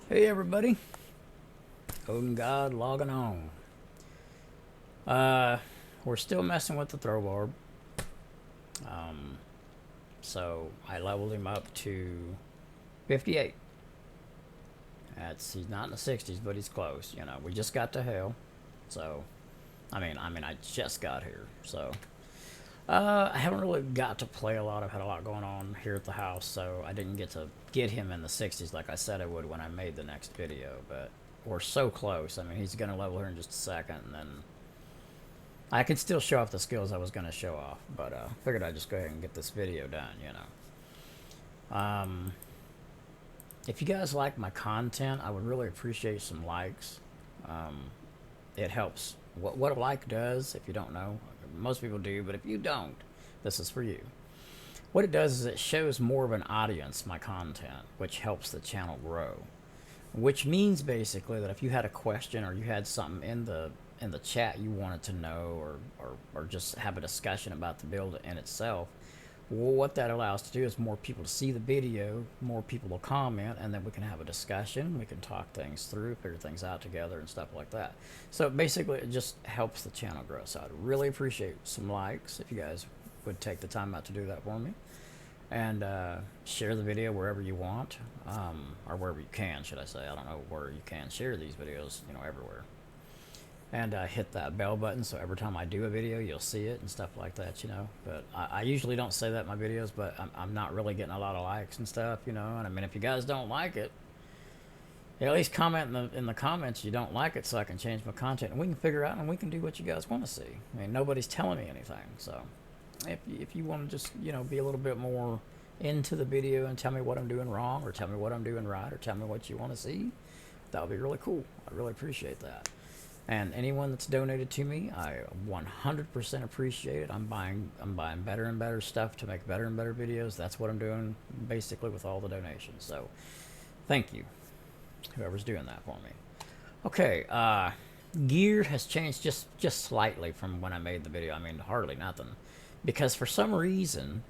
Hey everybody, Odin God logging on. Uh, we're still messing with the throw barb. So I leveled him up to 58. He's not in the 60s, but he's close. You know, we just got to hell, so I just got here. So I haven't really got to play a lot. I've had a lot going on here at the house, so I didn't get to get him in the 60s like I said I would when I made the next video. But we're so close. I mean, he's gonna level here in just a second, and then I can still show off the skills I was going to show off, but figured I'd just go ahead and get this video done, you know. If you guys like my content, I would really appreciate some likes. It helps. What a like does, if you don't know, most people do, but if you don't, this is for you. What it does is it shows more of an audience my content, which helps the channel grow. Which means basically that if you had a question or you had something in the chat you wanted to know, or just have a discussion about the build in itself, well, what that allows to do is more people to see the video, more people will comment, and then we can have a discussion. We can talk things through, figure things out together, and stuff like that. So basically, it just helps the channel grow. So I'd really appreciate some likes if you guys would take the time out to do that for me, and share the video wherever you want, or wherever you can, should I say. I don't know where you can share these videos, you know, everywhere. And hit that bell button so every time I do a video you'll see it and stuff like that, you know. But I usually don't say that in my videos, but I'm not really getting a lot of likes and stuff, you know. And I mean, if you guys don't like it, at least comment in the comments you don't like it, so I can change my content and we can figure out and we can do what you guys want to see. I mean, nobody's telling me anything, so if you want to just, you know, be a little bit more into the video and tell me what I'm doing wrong, or tell me what I'm doing right, or tell me what you want to see, that would be really cool. I really appreciate that. And anyone that's donated to me, I 100% appreciate it. I'm buying better and better stuff to make better and better videos. That's what I'm doing basically with all the donations. So thank you, whoever's doing that for me. Okay, gear has changed just slightly from when I made the video. I mean, hardly nothing, because for some reason,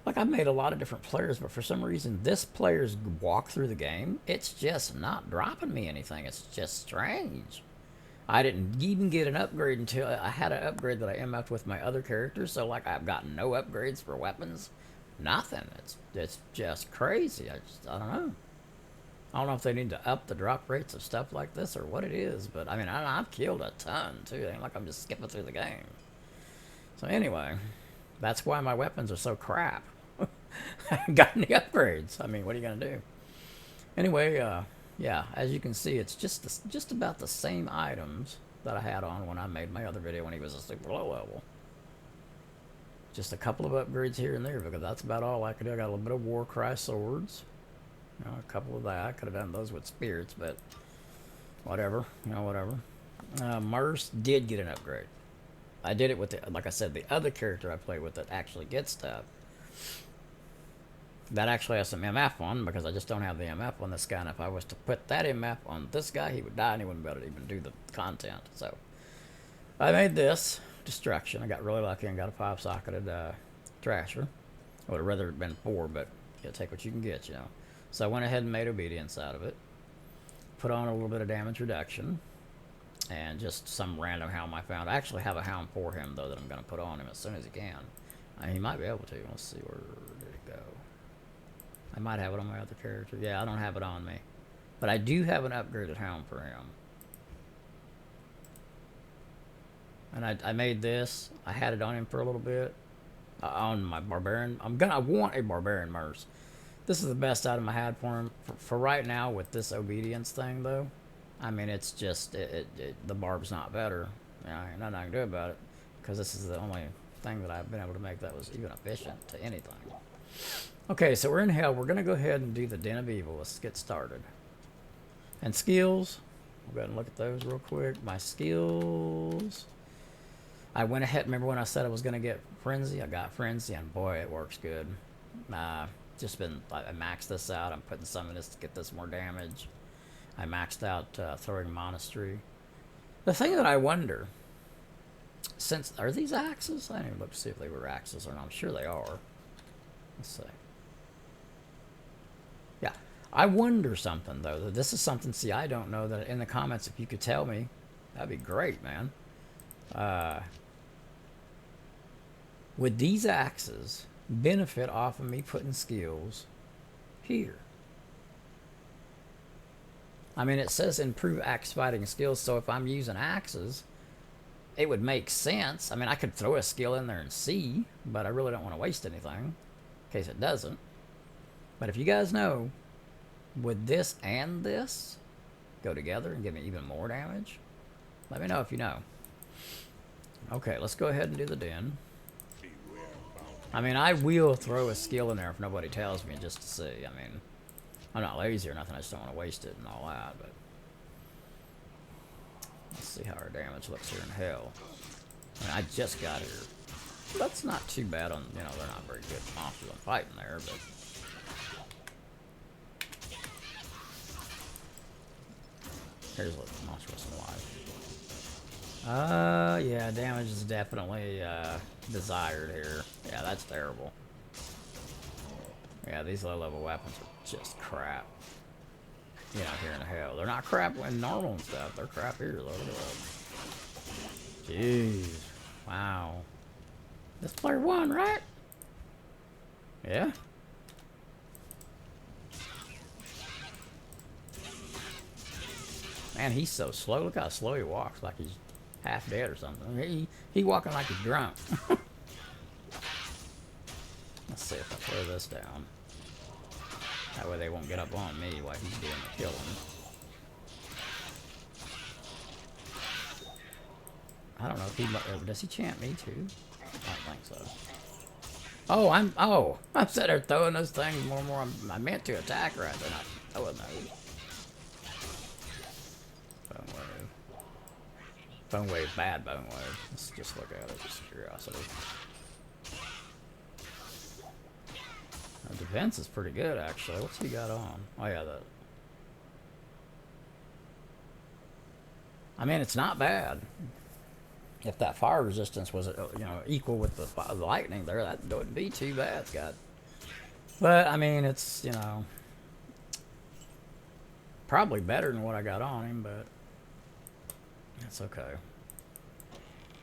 like, I've made a lot of different players, but for some reason this player's walk through the game, it's just not dropping me anything. It's just strange. I didn't even get an upgrade until I had an upgrade that I MF'd with my other characters. So, like, I've got no upgrades for weapons. Nothing. It's just crazy. I don't know. I don't know if they need to up the drop rates of stuff like this or what it is. But, I mean, I've killed a ton, too. It ain't like I'm just skipping through the game. So, anyway, that's why my weapons are so crap. I haven't got any upgrades. I mean, what are you going to do? Anyway, yeah, as you can see, it's just about the same items that I had on when I made my other video when he was a super low level. Just a couple of upgrades here and there, because that's about all I could do. I got a little bit of Warcry swords, you know, a couple of that. I could have done those with spirits, but whatever, you know, whatever. Merce did get an upgrade. I did it with like I said, the other character I play with that actually gets stuff. That actually has some MF on, because I just don't have the MF on this guy, and if I was to put that MF on this guy, he would die and he wouldn't be able to even do the content. So I made this destruction. I got really lucky and got a 5-socketed trasher. I would have rather been 4, but you take what you can get, you know. So I went ahead and made obedience out of it, put on a little bit of damage reduction, and just some random helm I found. I actually have a helm for him, though, that I'm going to put on him as soon as he can. I mean, he might be able to. Let's see, where did it go? I might have it on my other character. Yeah, I don't have it on me. But I do have an upgraded helm for him. And I made this. I had it on him for a little bit. On my barbarian. I want a barbarian Merce. This is the best item I had for him. For right now, with this obedience thing, though, I mean, it's just, the barb's not better. You know, ain't nothing I can do about it, because this is the only thing that I've been able to make that was even efficient to anything. Okay, so we're in hell. We're going to go ahead and do the Den of Evil. Let's get started. And skills. We'll go ahead and look at those real quick. My skills. I went ahead. Remember when I said I was going to get Frenzy? I got Frenzy, and boy, it works good. I maxed this out. I'm putting some of this to get this more damage. I maxed out throwing Monastery. The thing that I wonder, are these axes? I didn't even look to see if they were axes or not. I'm sure they are. Let's see. Yeah, I wonder something though. That this is something. See, I don't know that. In the comments, if you could tell me, that'd be great, man. Would these axes benefit off of me putting skills here? I mean, it says improve axe fighting skills, so if I'm using axes, it would make sense. I mean, I could throw a skill in there and see, but I really don't want to waste anything in case it doesn't. But if you guys know, would this and this go together and give me even more damage? Let me know if you know. Okay, let's go ahead and do the den. I mean, I will throw a skill in there if nobody tells me just to see. I mean, I'm not lazy or nothing. I just don't want to waste it and all that. But let's see how our damage looks here in hell. I mean, I just got here. That's not too bad on, you know, they're not very good monsters I'm fighting there, but... Here's what the monster was alive. Yeah, damage is definitely, desired here. Yeah, that's terrible. Yeah, these low-level weapons are just crap. You know, here in hell. They're not crap when normal and stuff. They're crap here, though. Look at that. Jeez. Wow. This player won, right? Yeah. Man, he's so slow. Look how slow he walks, like he's half dead or something. He walking like he's drunk. Let's see if I throw this down. That way they won't get up on me while he's doing the killing. I don't know if he... Does he chant me too? I don't think so. Oh, I'm sitting there throwing those things more and more. I meant to attack right. They're not throwing those. Bone wave, bad bone wave. Let's just look at it, just curiosity. Our defense is pretty good, actually. What's he got on? Oh yeah, that. I mean, it's not bad. If that fire resistance was, you know, equal with the lightning there, that wouldn't be too bad, Scott. But I mean, it's, you know, probably better than what I got on him, but. That's okay.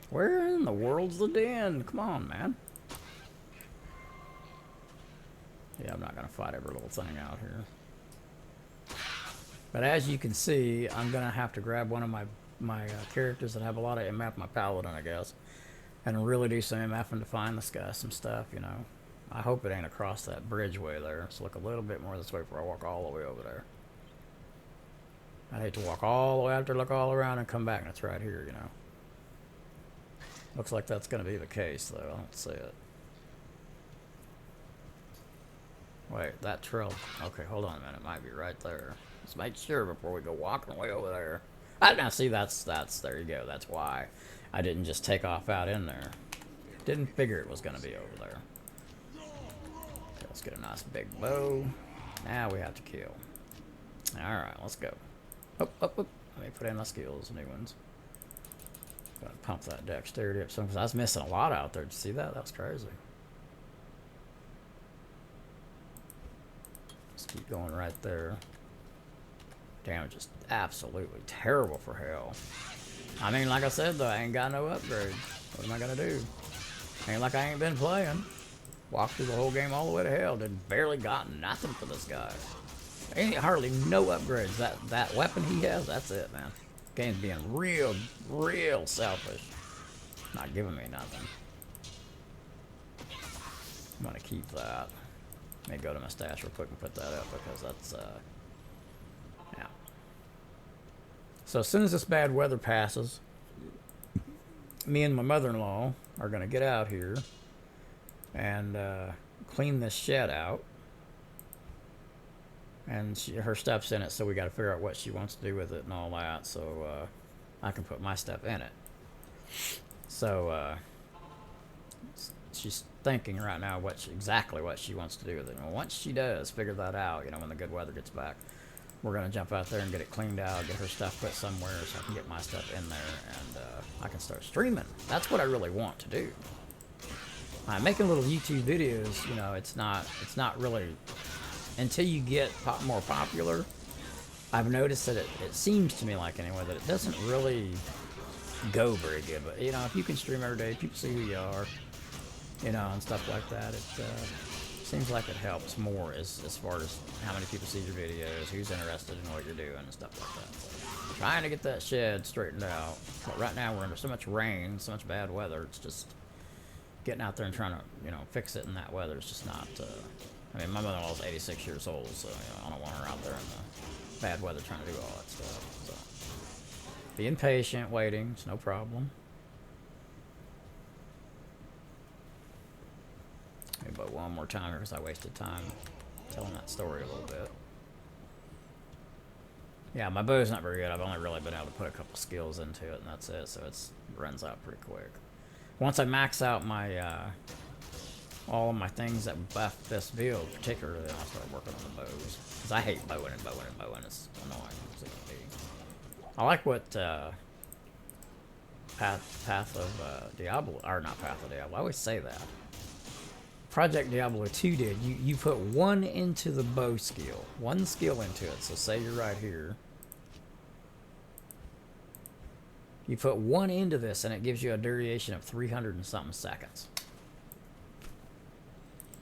Where in the world's the den? Come on, man. Yeah, I'm not going to fight every little thing out here. But as you can see, I'm going to have to grab one of my characters that have a lot of MF, my paladin, I guess, and really do some MFing to find this guy some stuff, you know. I hope it ain't across that bridgeway there. Let's look a little bit more this way before I walk all the way over there. I hate to walk all the way out there, look all around, and come back, and it's right here, you know. Looks like that's going to be the case, though. I don't see it. Wait, that trail... Okay, hold on a minute. It might be right there. Let's make sure before we go walking way over there. Now, see, that's... There you go. That's why I didn't just take off out in there. Didn't figure it was going to be over there. Okay, let's get a nice big bow. Now we have to kill. Alright, let's go. Up. Let me put in my skills, new ones. Gotta pump that dexterity up some, because I was missing a lot out there. Did you see that? That was crazy. Let's keep going right there. Damage is absolutely terrible for hell. I mean, like I said, though, I ain't got no upgrades. What am I gonna do? Ain't like I ain't been playing. Walked through the whole game all the way to hell. Barely got nothing for this guy. Ain't hardly no upgrades. That weapon he has, that's it, man. Game's being real selfish. Not giving me nothing. I'm gonna keep that. Let me go to my stash real quick and put that up, because that's yeah. So as soon as this bad weather passes, me and my mother-in-law are gonna get out here and clean this shed out. And her stuff's in it, so we got to figure out what she wants to do with it and all that, so I can put my stuff in it. So she's thinking right now exactly what she wants to do with it. And once she does figure that out, you know, when the good weather gets back, we're gonna jump out there and get it cleaned out, get her stuff put somewhere so I can get my stuff in there, and I can start streaming. That's what I really want to do. I'm making little YouTube videos, you know. It's not really until you get more popular, I've noticed that it seems to me like anyway that it doesn't really go very good. But you know, if you can stream every day, people see who you are, you know, and stuff like that. It seems like it helps more as far as how many people see your videos, who's interested in what you're doing, and stuff like that. So, trying to get that shed straightened out. But right now we're under so much rain, so much bad weather. It's just getting out there and trying to, you know, fix it in that weather. It's just not. I mean, my mother-in-law's 86 years old, so you know, I don't want her out there in the bad weather trying to do all that stuff. So, being patient, waiting, it's no problem. But one more time because I wasted time telling that story a little bit. Yeah, my bow's not very good. I've only really been able to put a couple skills into it, and that's it. So it runs out pretty quick. Once I max out my all of my things that buff this build, particularly, then I'll start working on the bows. Because I hate bowing and bowing and bowing. It's annoying. I like what Path of Diablo, or not Path of Diablo. I always say that. Project Diablo 2 did. You put one into the bow skill, one skill into it. So say you're right here. You put one into this, and it gives you a duration of 300 and something seconds.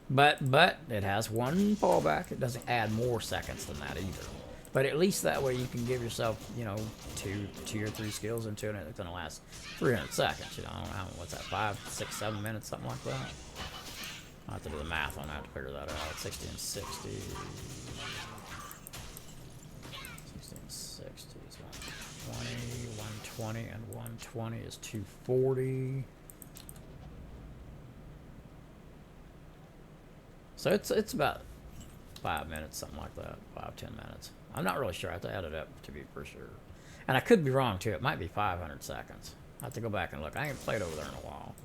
But it has one fallback. It doesn't add more seconds than that either. But at least that way you can give yourself, you know, two or three skills into it, and it's gonna last 300 seconds. You know, I don't know what's that, 5, 6, 7 minutes, something like that. I'll have to do the math on that to figure that out. 60 and 60. 60 and 60 is 120. 120 and 120 is 240. So it's about 5 minutes, something like that. 5-10 minutes. I'm not really sure. I have to add it up to be for sure. And I could be wrong too. It might be 500 seconds. I have to go back and look. I ain't played over there in a while.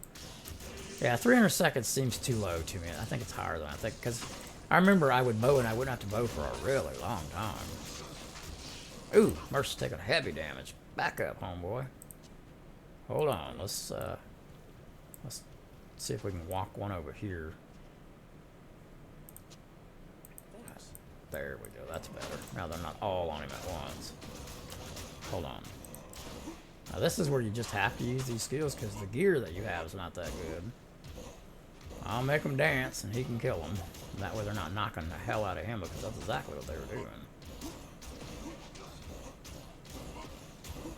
Yeah, 300 seconds seems too low to me. I think it's higher than I think, because I remember I would bow and I wouldn't have to bow for a really long time. Ooh, Mercy's taking heavy damage. Back up, homeboy. Hold on, let's see if we can walk one over here. There we go, that's better. Now they're not all on him at once. Hold on. Now this is where you just have to use these skills because the gear that you have is not that good. I'll make them dance and he can kill them. That way they're not knocking the hell out of him because that's exactly what they were doing.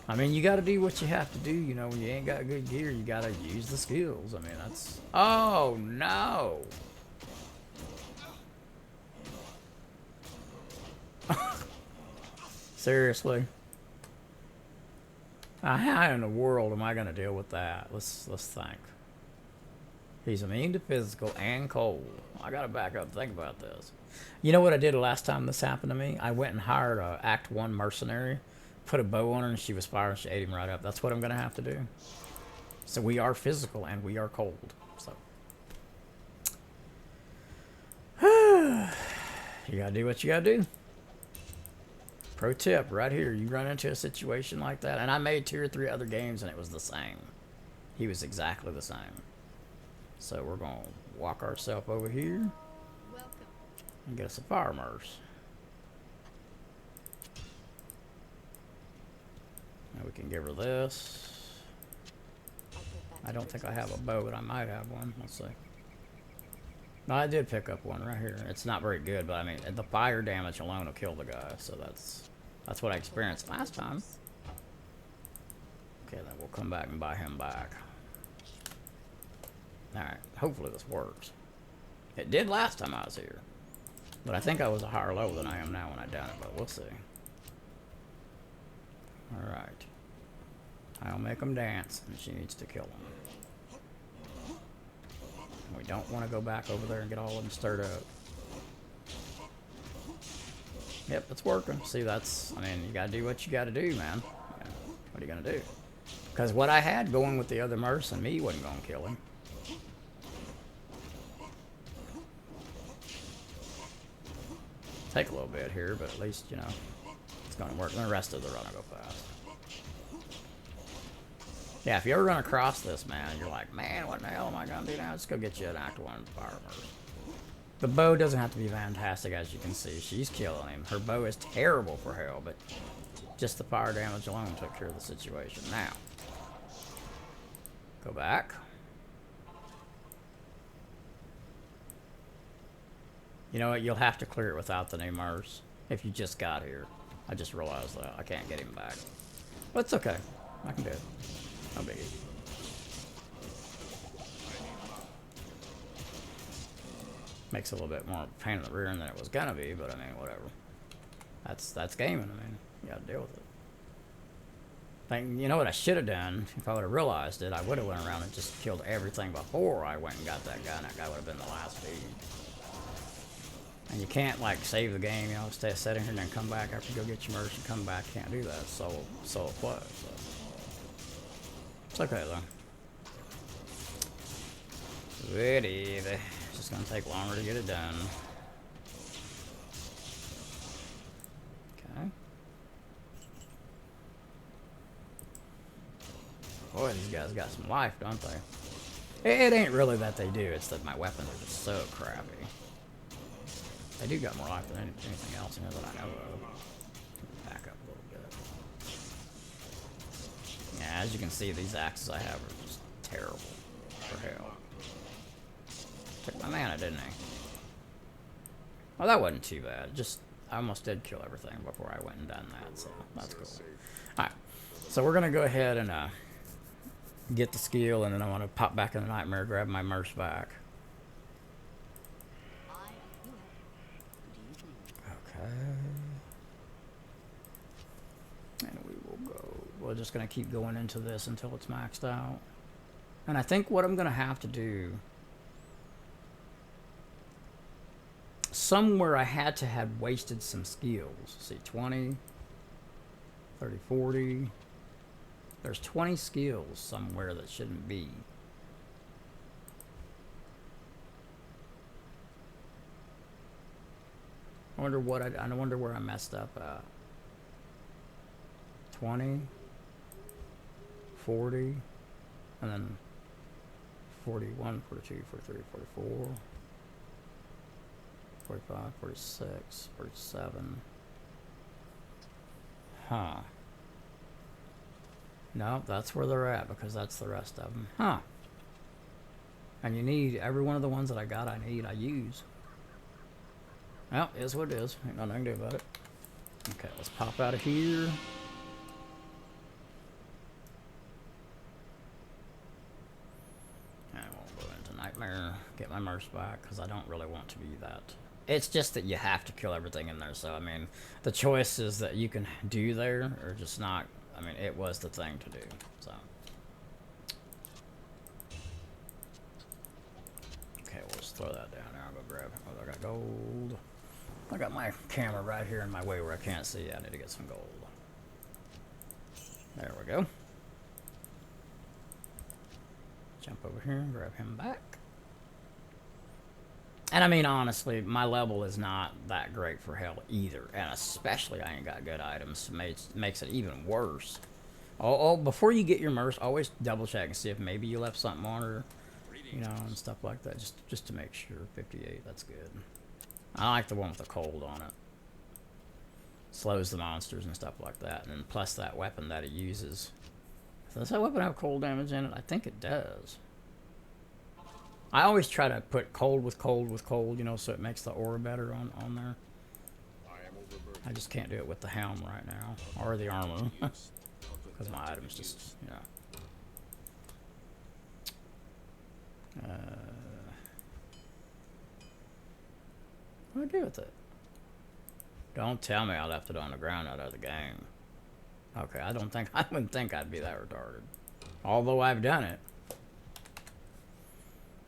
I mean, you gotta do what you have to do, you know, when you ain't got good gear, you gotta use the skills. I mean, that's... Oh, no! Seriously? How in the world am I gonna deal with that? Let's think. He's immune to physical and cold. I gotta back up and think about this. You know what I did the last time this happened to me? I went and hired a Act 1 mercenary, put a bow on her, and she was firing. She ate him right up. That's what I'm gonna have to do. So we are physical and we are cold. So you gotta do what you gotta do. Pro tip right here, you run into a situation like that, and I made 2 or 3 other games and it was the same. He was exactly the same. So we're gonna walk ourselves over here and get us a fire merce. Now we can give her this. I don't think I have a bow, but I might have one. Let's see. No, I did pick up one right here. It's not very good, but I mean, the fire damage alone will kill the guy. So that's what I experienced last time. Okay, then we'll come back and buy him back. Alright, hopefully this works. It did last time I was here. But I think I was a higher level than I am now when I done it, but we'll see. Alright. I'll make them dance, and she needs to kill them. We don't want to go back over there and get all of them stirred up. Yep, it's working. See, that's, I mean, you gotta do what you gotta do, man. Yeah, what are you gonna do? Because what I had going with the other merc and me wasn't gonna kill him. Take a little bit here, but at least, you know, it's gonna work. And the rest of the run will go fast. Yeah, if you ever run across this, man, you're like, man, what the hell am I gonna do now? Just go get you an Act 1 fire merc. The bow doesn't have to be fantastic, as you can see. She's killing him. Her bow is terrible for hell, but just the fire damage alone took care of the situation. Now, go back. You know what? You'll have to clear it without the new Mers if you just got here. I just realized that. I can't get him back. But it's okay. I can do it. No biggie. Makes it a little bit more pain in the rear than it was gonna be, but I mean, whatever. That's gaming. I mean, you gotta deal with it. You know what I should have done if I would have realized it? I would have went around and just killed everything before I went and got that guy, and that guy would have been the last feed. And you can't like save the game, you know, stay sitting here and then come back after you go get your merch and come back. Can't do that. Solo play. So. It's okay though. Ready. It's just gonna take longer to get it done. Okay. Boy, these guys got some life, don't they? It ain't really that they do. It's that my weapons are just so crappy. They do got more life than anything else in here that I know of. Back up a little bit. Yeah, as you can see, these axes I have are just terrible for hell. Took my mana, didn't he? Well, that wasn't too bad. Just, I almost did kill everything before I went and done that, so that's cool. Alright, so we're going to go ahead and get the skill, and then I want to pop back in the nightmare, grab my merce back. And we will go. We're just going to keep going into this until it's maxed out. And I think what I'm going to have to do, somewhere I had to have wasted some skills. See, 20, 30, 40. There's 20 skills somewhere that shouldn't be. I wonder what I wonder where I messed up at. 20, 40, and then 41, 42, 43, 44, 45, 46, 47. Huh. No, that's where they're at because that's the rest of them. Huh. And you need every one of the ones that I got. I use. Well, it is what it is. Ain't nothing I can do about it. Okay, let's pop out of here. And we'll go into Nightmare, get my merce back, because I don't really want to be that. It's just that you have to kill everything in there, so, I mean, the choices that you can do there are just not, I mean, it was the thing to do, so. Okay, we'll just throw that down there. I'll go grab it. Oh, I got gold. I got my camera right here in my way where I can't see. I need to get some gold. There we go. Jump over here and grab him back. And I mean, honestly, my level is not that great for hell either. And especially I ain't got good items. Makes it even worse. Oh, before you get your merce, always double check and see if maybe you left something on her. You know, and stuff like that. Just to make sure. 58, that's good. I like the one with the cold on it. Slows the monsters and stuff like that. And then plus that weapon that it uses. Does that weapon have cold damage in it? I think it does. I always try to put cold with cold with cold, you know, so it makes the aura better on there. I just can't do it with the helm right now. Or the armor. Because my items just, you know. What do I do with it? Don't tell me I left it on the ground out of the game. Okay, I wouldn't think I'd be that retarded. Although I've done it.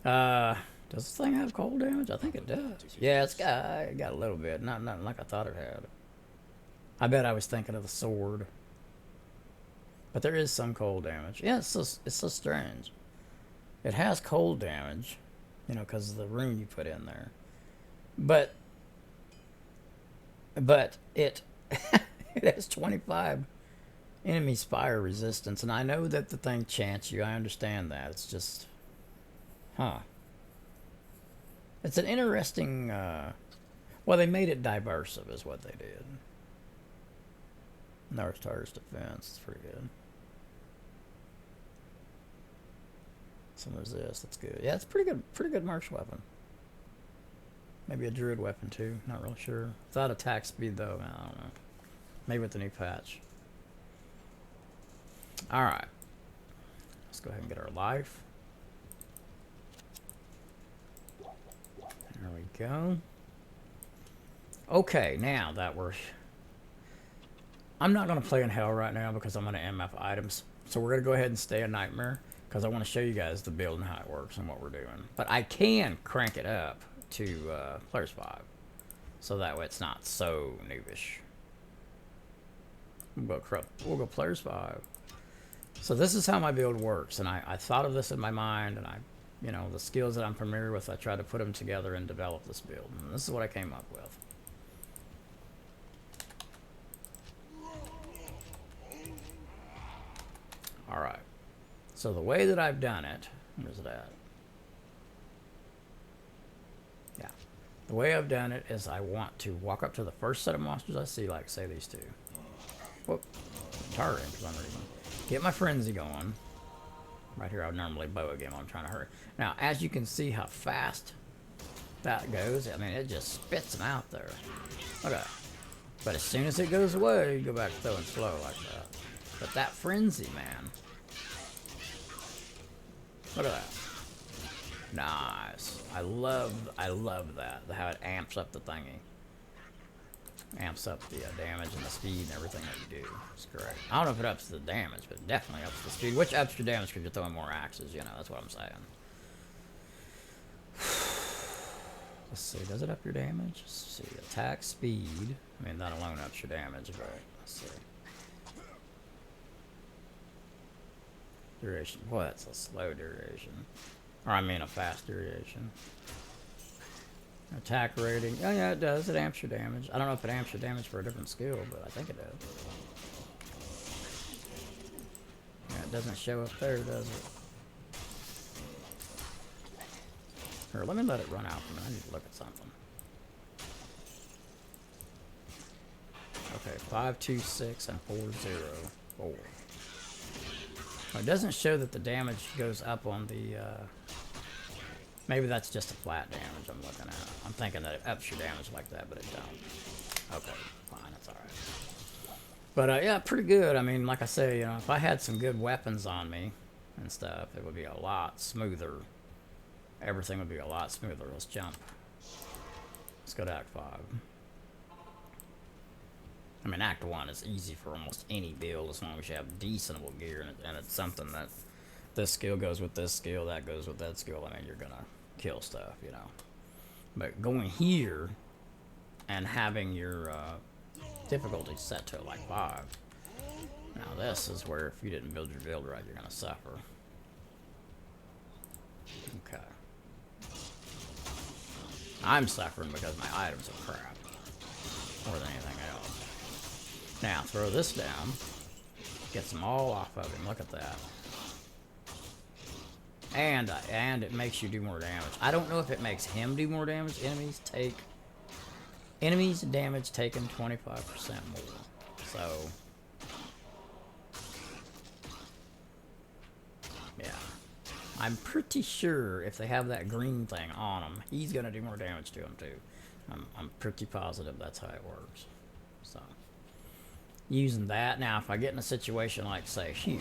Does this thing have cold damage? I think it does. Yeah, it got a little bit. Not nothing like I thought it had. I bet I was thinking of the sword. But there is some cold damage. Yeah, it's so strange. It has cold damage, you know, because of the rune you put in there. But it it has 25 enemy spire resistance, and I know that the thing chants you. I understand that. It's just, huh? It's an interesting. Well, they made it diversive, is what they did. North Star's defense. It's pretty good. Some resist. That's good. Yeah, it's pretty good. Pretty good march weapon. Maybe a druid weapon too. Not really sure. Without attack speed though, I don't know. Maybe with the new patch. All right. Let's go ahead and get our life. There we go. Okay, now that we're... I'm not going to play in Hell right now because I'm going to MF items. So we're going to go ahead and stay in Nightmare because I want to show you guys the build and how it works and what we're doing. But I can crank it up to Players 5. So that way it's not so noobish. We'll go Players 5. So this is how my build works. And I thought of this in my mind, and you know, the skills that I'm familiar with, I try to put them together and develop this build. And this is what I came up with. Alright. So the way that I've done it, where's it at? Yeah. The way I've done it is I want to walk up to the first set of monsters I see, like say these two. Whoop. Targeting for some reason. Get my frenzy going. Right here I would normally bow again while I'm trying to hurry. Now, as you can see how fast that goes, I mean, it just spits them out there. Look at that. But as soon as it goes away, you go back to throwing slow like that. But that frenzy, man. Look at that. Nice. I love that. How it amps up the thingy. Amps up the damage and the speed and everything that you do. It's great. I don't know if it ups the damage, but it definitely ups the speed. Which ups your damage because you're throwing more axes, you know, that's what I'm saying. Let's see, does it up your damage? Let's see, attack speed. I mean, that alone ups your damage, but let's see. Duration. Well, that's a slow duration. Or I mean a fast duration. Attack rating. Oh yeah, it does. It amps your damage. I don't know if it amps your damage for a different skill, but I think it does. Yeah, it doesn't show up there, does it? Here, let me let it run out for a minute. I need to look at something. Okay, 5, 2, 6, and 4, 0, 4. Well, it doesn't show that the damage goes up on the... maybe that's just a flat damage I'm looking at. I'm thinking that it ups your damage like that, but it don't. Okay, fine, that's alright. But yeah, pretty good. I mean, like I say, you know, if I had some good weapons on me and stuff, it would be a lot smoother. Everything would be a lot smoother. Let's jump. Let's go to Act 5. I mean, Act 1 is easy for almost any build as long as you have decentable gear and it's something that this skill goes with this skill, that goes with that skill. I mean, you're gonna kill stuff, you know. But going here and having your difficulty set to like 5. Now this is where if you didn't build your build right, you're gonna suffer. Okay. I'm suffering because my items are crap more than anything else. Now throw this down, gets them all off of him. Look at that. And it makes you do more damage. I don't know if it makes him do more damage. Enemies damage taken 25% more. So yeah, I'm pretty sure if they have that green thing on him, he's gonna do more damage to him too. I'm pretty positive that's how it works. So using that now, if I get in a situation like say here.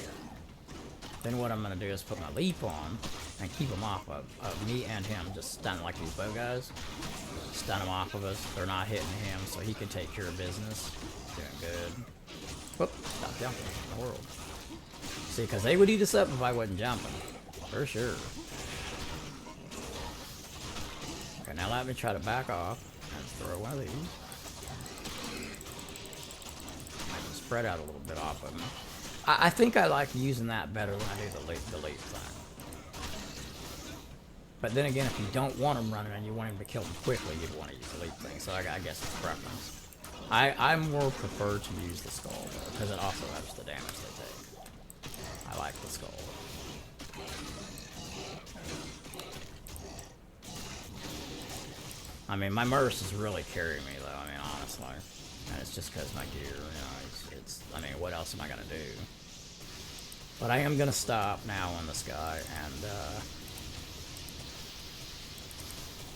Then what I'm going to do is put my leap on and keep them off of me and him. Just stun like these bow guys. Stun them off of us. They're not hitting him, so he can take care of business. Doing good. Whoop, stop jumping in the world. See, because they would eat us up if I wasn't jumping. For sure. Okay, now let me try to back off and throw one of these. I can spread out a little bit off of them. I think I like using that better when I do the leap thing. But then again, if you don't want them running and you want him to kill them quickly, you'd want to use the leap thing. So I guess it's preference. I more prefer to use the skull though, because it also ups the damage they take. I like the skull. I mean, my Merce is really carrying me, though. I mean, honestly. And it's just because my gear, you know, I mean, what else am I going to do? But I am going to stop now on this guy and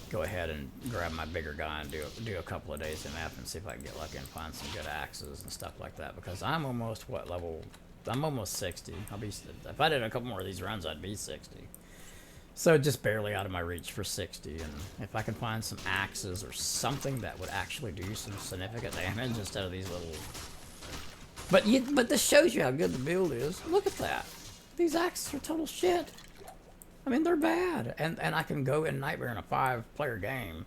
go ahead and grab my bigger guy and do a couple of days in map and see if I can get lucky and find some good axes and stuff like that. Because I'm almost, what, level... I'm almost 60. I'll be... If I did a couple more of these runs, I'd be 60. So just barely out of my reach for 60, and if I can find some axes or something that would actually do some significant damage instead of these little... But this shows you how good the build is. Look at that. These axes are total shit. I mean, they're bad. And I can go in Nightmare in a 5-player game.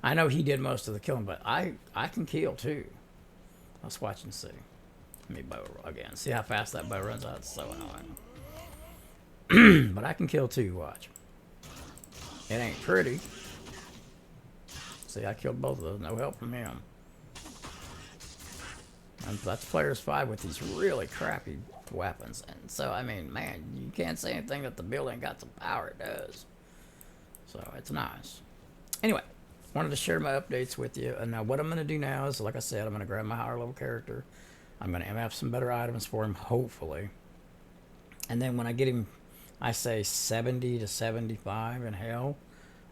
I know he did most of the killing, but I can kill too. Let's watch and see. Let me bow again. See how fast that bow runs out? It's so annoying. But I can kill too, watch. It ain't pretty. See, I killed both of those. No help from him. And that's players 5 with these really crappy weapons. And so, I mean, man, you can't say anything that the build ain't got some power. It does. So, it's nice. Anyway, wanted to share my updates with you. And now what I'm going to do now is, like I said, I'm going to grab my higher level character. I'm going to MF some better items for him, hopefully. And then when I get him... I say 70 to 75 in hell,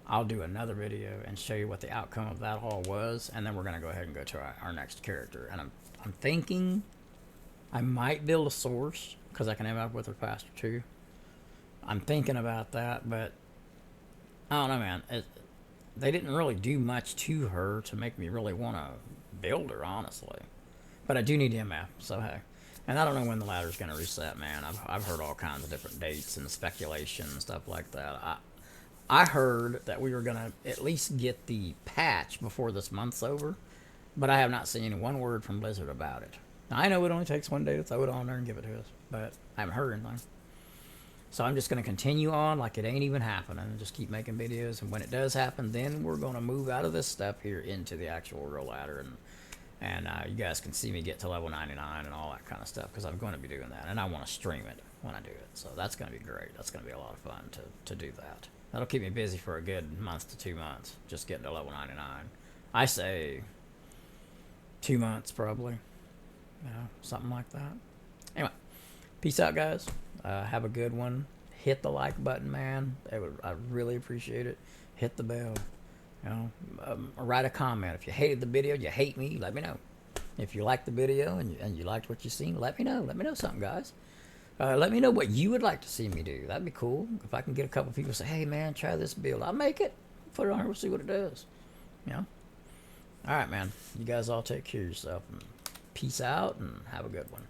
I'll do another video and show you what the outcome of that haul was, and then we're going to go ahead and go to our next character. And I'm thinking I might build a source, because I can MF with her faster too. I'm thinking about that, but I don't know, man. They didn't really do much to her to make me really want to build her, honestly. But I do need MF, so hey. And I don't know when the ladder's going to reset, man. I've heard all kinds of different dates and speculation and stuff like that. I heard that we were going to at least get the patch before this month's over, but I have not seen one word from Blizzard about it. Now, I know it only takes one day to throw it on there and give it to us, but I haven't heard anything. So I'm just going to continue on like it ain't even happening and just keep making videos. And when it does happen, then we're going to move out of this stuff here into the actual real ladder, and you guys can see me get to level 99 and all that kind of stuff, because I'm going to be doing that, and I want to stream it when I do it. So that's going to be great. That's going to be a lot of fun to do that. That'll keep me busy for a good month to 2 months, just getting to level 99. I say 2 months probably, you know, something like that. Anyway, peace out, guys. Have a good one. Hit the like button, man. I really appreciate it. Hit the bell. You know, write a comment. If you hated the video, you hate me, let me know. If you liked the video and you liked what you seen, let me know. Let me know something, guys. Let me know what you would like to see me do. That'd be cool. If I can get a couple people say, hey, man, try this build. I'll make it. Put it on here. We'll see what it does. You know? All right, man. You guys all take care of yourself. And peace out and have a good one.